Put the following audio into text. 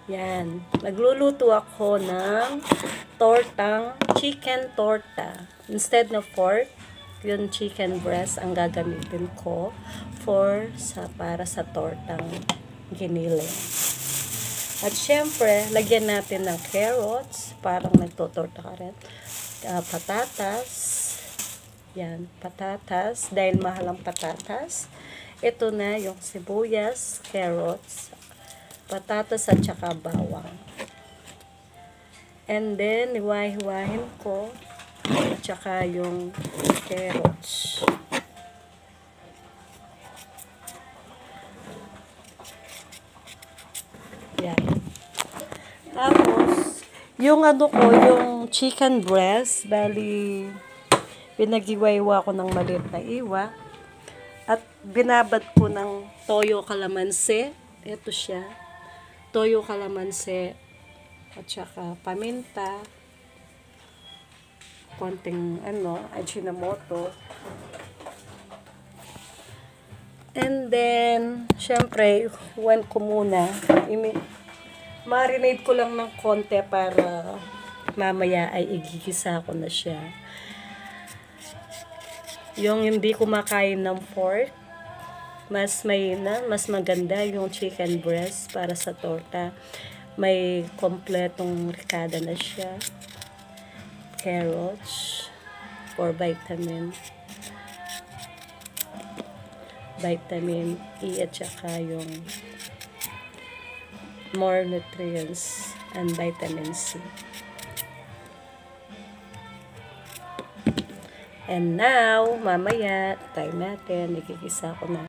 Yan. Nagluluto ako ng chicken torta. Instead na pork, yung chicken breast ang gagamitin ko para sa tortang giniling. At syempre, lagyan natin ng carrots, parang nagtotorta ka rin. Patatas. Yan, patatas. Dahil mahal ang patatas. Ito na yung sibuyas, carrots, patatas at saka bawang. And then, hiwa-hiwahin ko at saka yung carrots. Yan. Tapos, yung yung chicken breast, bali, pinag-iwa-iwa ko ng maliit na iwa. At binabad ko ng toyo kalamansi. Ito siya. Toyo kalamansi. At saka paminta. Konting ajinomoto. And then, syempre, ko muna. Marinate ko lang ng konti para mamaya ay igigisa ko na siya. Yung hindi kumakain ng pork, mas maganda yung chicken breast para sa torta. May kompletong ricada na siya. Carrots for vitamin E at saka yung more nutrients and vitamin C. And now, mamaya, try natin. Igigisa ko na.